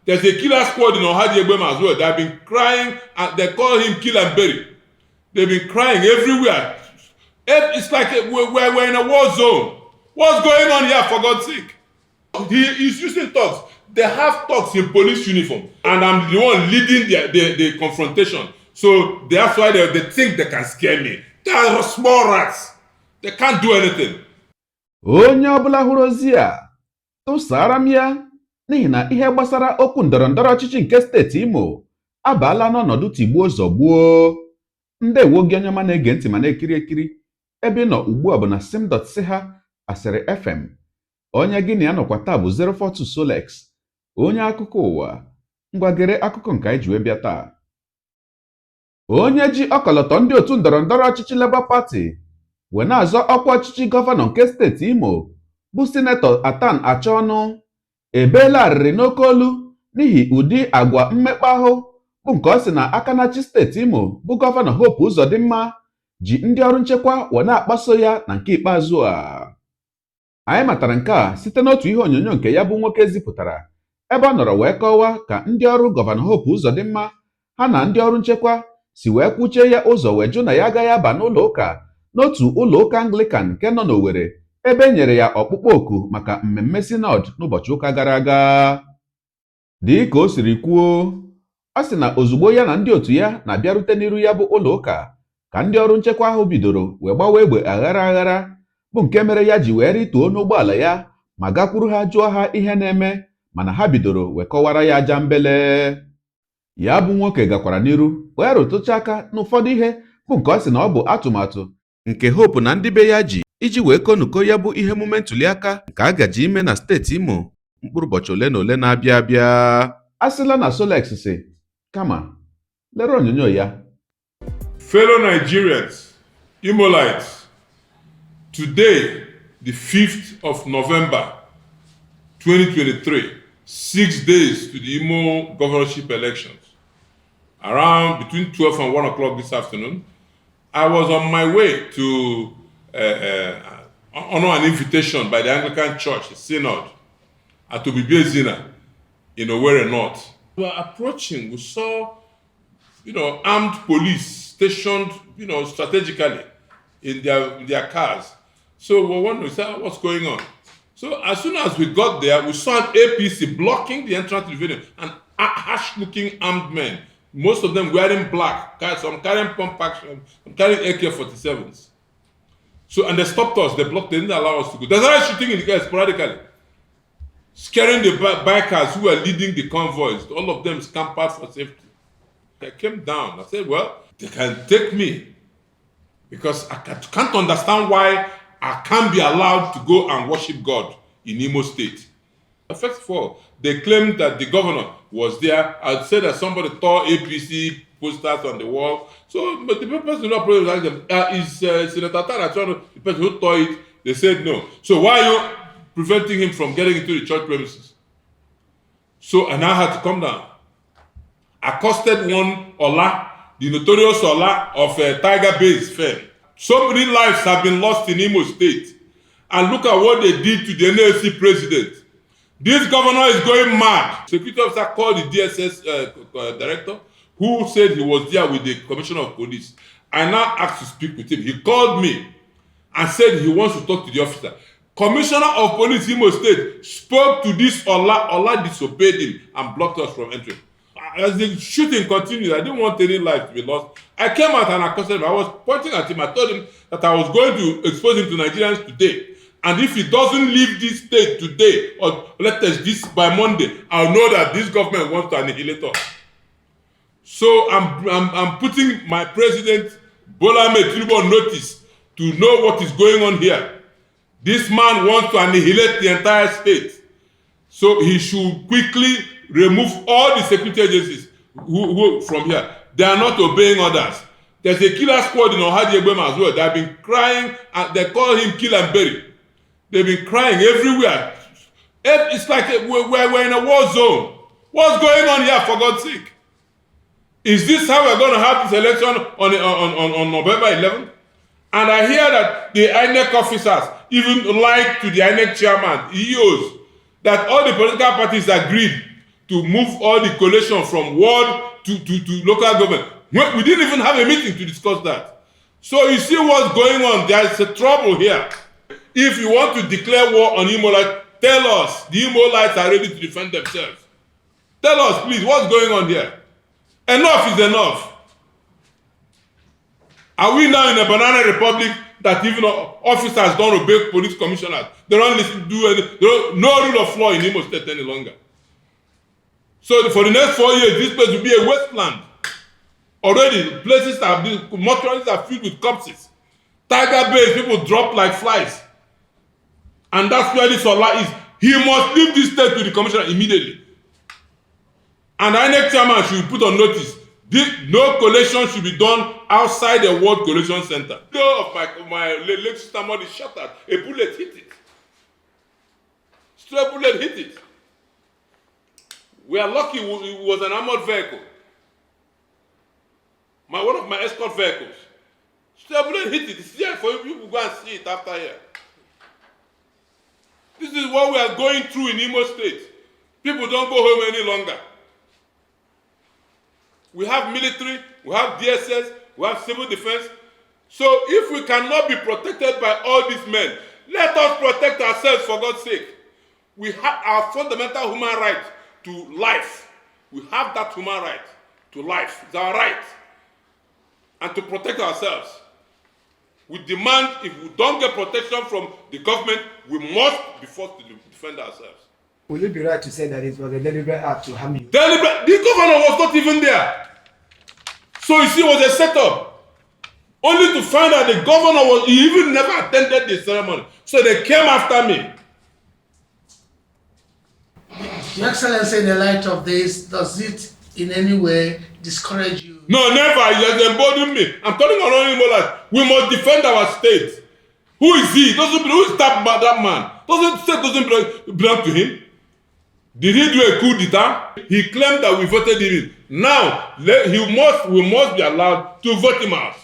There's a killer squad in Ohadiebem as well. They've been crying, and they call him Kill and Bury. They've been crying everywhere. It's like we're in a war zone. What's going on here, for God's sake? He's using thugs. They have thugs in police uniform, and I'm the one leading the confrontation. So that's why they think they can scare me. They are small rats. They can't do anything. Onye ọbụla hụrụ ozi a tụsara m ya n'ihi na ihe gbasara okwu ndọrọndọrọ ọchịchị nke steeti Imo abaala n'ọnọdụ tigbuo zọgbuo. Ndewo gị onye ọma na-ege ntị ma na-ekiri ekiri ebe ị nọ ugbu a bụ na sim.ha asịrị FM. Onye gị na ya nọkwa taa bụ 042 Solex, onye akụkọ ụwa. Ngwagere akụkọ nke anyị ji wee bịa taa. Onye ji ọkọlọtọ ndị otu ndọrọndọrọ ọchịchị Labour Party wee na-azọ ọkwa ọchịchị gọvanọ nke steeti Imo bụ sinetọ Atan Achọnụ ebeela arịrị n'oke olu n'ihi ụdị agwa mmekpa ahụ bụ nke ọ sị na aka na-achị steeti Imo bụ gọvanọ Hope Uzodimma ji ndị ọrụ nchekwa wee na-akpaso ya na nke ikpeazụ a. Anyị matara nke a site n'otu ihe onyonyo nke ya bụ nwoke zipụtara ebe ọ nọrọ wee kọwaa ka ndị ọrụ gọvanọ Hope Uzodimma ha na ndị ọrụ nchekwa si wee kwuchie ya ụzọ wee jụ na ya agaghị aba n'ụlọ ụka n'otu ụlọ ụka Anglican nke nọ n'Owerri ebe nyere ya ọkpụkpọ oku maka mmemme sinod n'ụbọchị ụka gara aga. Dị ka o siri kwuo, ọ sị na ozugbo ya na ndị otu ya na-abịarute n'iru ya bụ ụlọ ụka ka ndị ọrụ nchekwa ahụ bidoro wee gbawa egbe aghara aghara bụ nke mere ya ji wee rituo n'ụgbọala ya ma gakwuru ha jụọ ha ihe na-eme, mana ha bidoro wee kọwara ya aja mbele. Ya bụ nwoke gakwara n'iru wee rụtụcha aka n'ụfọdụ ihe bụ nke ọ sị na ọ bụ atụmatụ nke Hope na ndị be ya ji iji wee konuko ya bụ ihe emume ntụliaka nke a gaji ime na steeti Imo mkpụrụ ụbọchị ole na ole na-abịa abịa. Asịla na Solex si kama lere onyonyo ya. Fellow Nigerians, Imolites, today, the 5th of November, 2023, 6 days to the Imo governorship elections, around between 12 and 1 o'clock this afternoon, I was on my way to honor an invitation by the Anglican Church, the Synod, at Obibezina in Owerri North. We were approaching, we saw, armed police stationed, strategically in their cars. So we were wondering, what's going on? So as soon as we got there, we saw an APC blocking the entrance to the venue, and harsh-looking armed men, most of them wearing black, some carrying pump action, some carrying AK-47s. So, and they stopped us, they blocked, they didn't allow us to go. They started shooting in the air sporadically, scaring the bikers who were leading the convoys. All of them scampered for safety. I came down, I said, well, they can take me, because I can't understand why I can't be allowed to go and worship God in Imo State. First of all, they claimed that the governor was there. I'd say that somebody tore APC posters on the wall. So, but the person who not like them is Senator Tara, the person who tore it. They said no. So why are you preventing him from getting into the church premises? So, and I had to come down. Accosted one Ola, the notorious Ola of Tiger Base fame. So many lives have been lost in Imo State. And look at what they did to the NLC president. This governor is going mad. Security officer called the DSS director, who said he was there with the commissioner of police. I now asked to speak with him. He called me and said he wants to talk to the officer. Commissioner of police Imo State spoke to this Ola. Ola disobeyed him and blocked us from entering. As the shooting continued, I didn't want any life to be lost. I came out and accosted him. I was pointing at him. I told him that I was going to expose him to Nigerians today. And if he doesn't leave this state today, or let us this by Monday, I'll know that this government wants to annihilate us. So I'm putting my president Bola Ahmed Tinubu on notice to know what is going on here. This man wants to annihilate the entire state. So he should quickly remove all the security agencies who from here. They are not obeying orders. There's a killer squad in Ohadiebem as well. They have been crying, and they call him Kill and Bury. They've been crying everywhere. It's like we're in a war zone. What's going on here, for God's sake? Is this how we're going to have this election on November 11th? And I hear that the INEC officers even lied to the INEC chairman, EOs, that all the political parties agreed to move all the collation from ward to local government. We didn't even have a meeting to discuss that. So you see what's going on. There is a trouble here. If you want to declare war on Imolites, tell us. The Imolites are ready to defend themselves. Tell us, please, what's going on here? Enough is enough. Are we now in a banana republic that even officers don't obey police commissioners? They don't listen to anything. No rule of law in Imo State any longer. So for the next 4 years, this place will be a wasteland. Already, places mortuaries are filled with corpses. Tiger Bay, people drop like flies. And that's where this Ola is. He must leave this state to the commissioner immediately. And the INEC chairman should put on notice. No collation should be done outside the World Collation Center. The door of my late sister mother is shattered. A bullet hit it. Stray bullet hit it. We are lucky it was an armored vehicle. One of my escort vehicles. Stray bullet hit it. It's here for you to go and see it after here. This is what we are going through in Imo State. People don't go home any longer. We have military, we have DSS, we have civil defense. So if we cannot be protected by all these men, let us protect ourselves for God's sake. We have our fundamental human right to life. We have that human right to life. It's our right. And to protect ourselves. We demand, if we don't get protection from the government, we must be forced to defend ourselves. Will it be right to say that it was a deliberate act to harm you? Deliberate? The governor was not even there. So you see, it was a setup. Only to find out the governor he even never attended the ceremony. So they came after me. Your Excellency, in the light of this, does it in any way discourage you? No, never. He has emboldened me. I'm telling Imolites, we must defend our state. Who is he? Who is that man? Doesn't belong to him. Did he do a coup d'etat? He claimed that we voted him in. Now, we must be allowed to vote him out.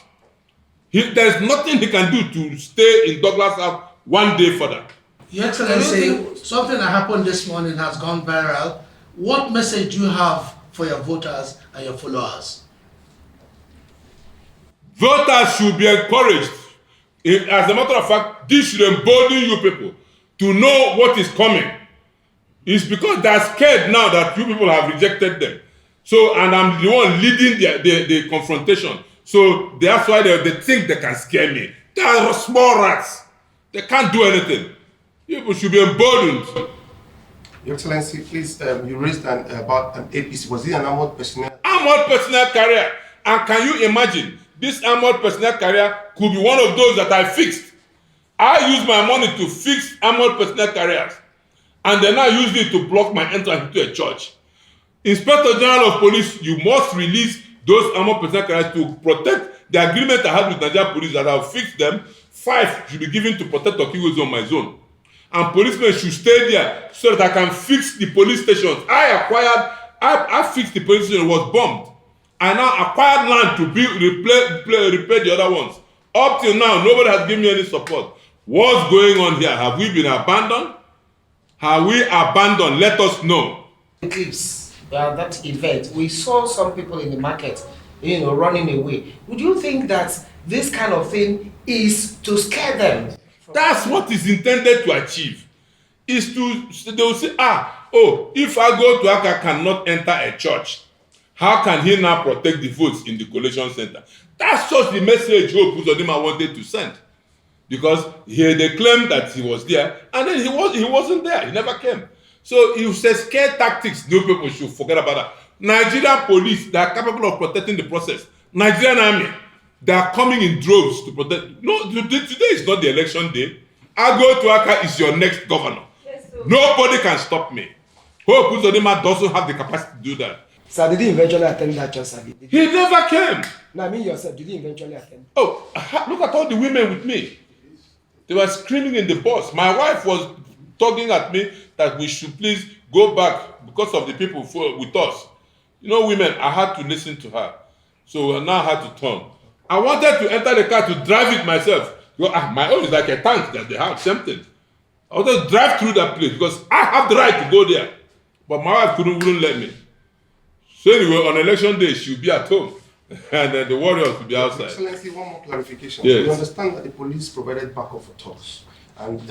There's nothing he can do to stay in Douglas House one day further. Your Excellency, something that happened this morning has gone viral. What message do you have for your voters and your followers? Voters should be encouraged. As a matter of fact, this should embolden you people to know what is coming. It's because they're scared now that you people have rejected them. So, and I'm the one leading the confrontation. So that's why they think they can scare me. They are small rats. They can't do anything. People should be emboldened. Your Excellency, please, you raised about an APC. Was it an armored personnel? Armored personnel carrier. And can you imagine, this armored personnel carrier could be one of those that I fixed. I use my money to fix armored personnel carriers. And then I used it to block my entrance into a church. Inspector General of Police, you must release those armored personnel carriers to protect the agreement I had with Nigeria Police that I'll fix them. 5 should be given to protect Okiwo's on my zone. And policemen should stay there so that I can fix the police stations. I fixed the police station, it was bombed. I now acquired land to repair the other ones. Up till now, nobody has given me any support. What's going on here? Have we been abandoned? Have we abandoned? Let us know. That event, we saw some people in the market, running away. Would you think that this kind of thing is to scare them? That's what is intended to achieve. They will say, if I go to Aka cannot enter a church, how can he now protect the votes in the collation center? That's just the message Hope Uzodimma wanted to send. Because they claimed that he was there, and then he wasn't there. He never came. So it was a scare tactics. No people should forget about that. Nigerian police, they are capable of protecting the process. Nigerian army, they are coming in droves to protect. No, today is not the election day. Ago Tuaka is your next governor. Yes, nobody can stop me. Hope Uzodimma doesn't have the capacity to do that. Sir, did he eventually attend that church service? He never came. No, I mean yourself, did he eventually attend? Oh, look at all the women with me. They were screaming in the bus. My wife was tugging at me that we should please go back because of the people with us. Women, I had to listen to her. So I now had to turn. I wanted to enter the car to drive it myself. My own is like a tank that they have, something. I wanted to drive through that place because I have the right to go there. But my wife wouldn't let me. So anyway, on election day, she'll be at home. And then the warriors will be outside. Excellency, one more clarification. Yes. We understand that the police provided backup for thugs. And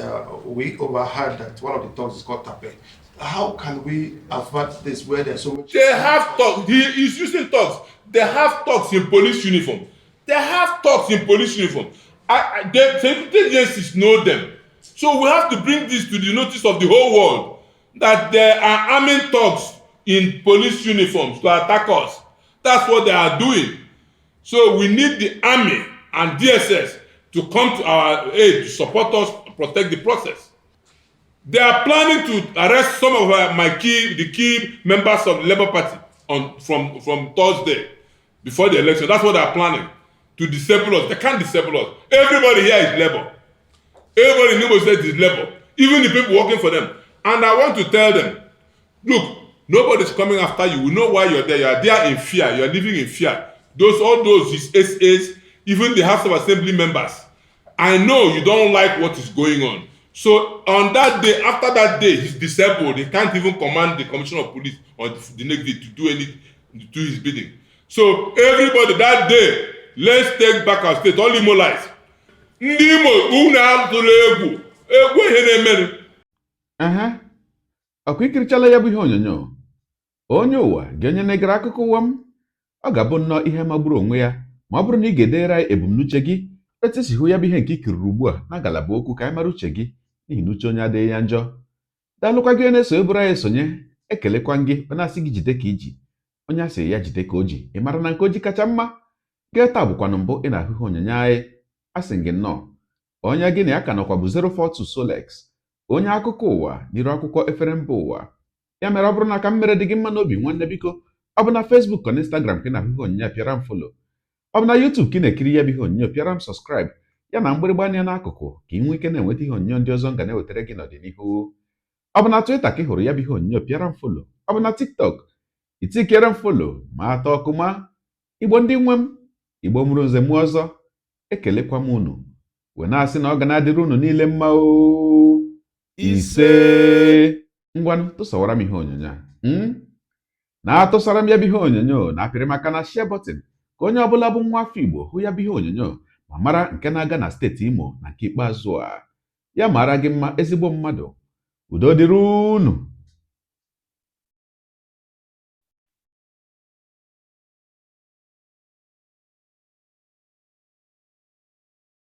we overheard that one of the thugs is called Tape. How can we avert this where there's so much... They have thugs. He is using thugs. They have thugs in police uniform. They have thugs in police uniform. The security agencies know them. So we have to bring this to the notice of the whole world that there are arming thugs in police uniforms to attack us. That's what they are doing. So we need the army and DSS to come to our aid to support us, protect the process. They are planning to arrest some of the key members of the Labour Party from Thursday before the election. That's what they are planning, to disable us. They can't disable us. Everybody here is Labour. Everybody in Igbo State is Labour. Even the people working for them. And I want to tell them, look, nobody's coming after you. We know why you're there. You are there in fear. You are living in fear. All those his SAs, even the House of Assembly members. I know you don't like what is going on. So on that day, after that day, he's disabled. He can't even command the Commissioner of Police on the next day to do his bidding. So everybody that day, let's take back our state. All Imo lies. Ndị Imo unu atụla egwu. Egwu ihe na-emerụ. Ọkwa ikirichala ya bụ ihe onyonyo. Onye ụwa gị onye na-egere akụkọ ụwa m, ọ ga-abụ nnọọ ihe magburu onwe ya ma ọ bụrụ na ị ga-edere ebumnuche gị etu esi hụ ya bụ ihe nke ikiriri ugbu a na ngalaba okwu ka anyị mara uche gị n'ihi na uche onye adịghị ya njọ. Daalụkwa gị na-eso eburu anyị esonye, ekelekwa gị onye asị gị jide ka iji, onye asị ya jide ka o ji, ị mara na nke o ji kacha mma. Gị taa bụkwanụ mbụ ị na-ahụ ihe onyonyo anyị, asị gị nnọọ onye gị na ya ka nọkwa bụ 042 Solex, onye akụkọ ụwa n'iru akwụkwọ efere mba ụwa. Ya mere ọ bụrụ na ka m mere dị gị mma n'obi nwanne, biko ọ bụ na Facebook na Instagram ka ị na-ahụ ihe onyonyo pịara m follow, ọ bụ na YouTube ka ị na-ekiri ya bụ ihe onyonyo pịara m subscribe, ya na mgbịrịgba anya n'akụkụ ka ị nwee ike na-enweta ihe onyonyo ndị ọzọ m ga na-ewetara gị n'ọdịnihu. Ọ bụ na Twitter ka ị hụrụ ya bụ ihe onyonyo pịara m follow, ọ bụ na TikTok itikere m follow ma atọ ọkụma. Igbo ndị nwe m, Igbo mụrụ nze mụ ọzọ, ekelekwa m unu wee na-asị na ọ ga na-adịrị unu niile mma o. Ise ngwanụ tụsawara m ihe onyonyo na-atụsara m ya bụ ihe onyonyo na apịrị maka na share button ka onye ọbụla bụ nwa afọ Igbo hụ ya bụ ihe onyonyo ma mara nke na-aga na steeti Imo na nke ikpeazụ a. Ya mara gị mma ezigbo mmadụ, udo dịrị unu.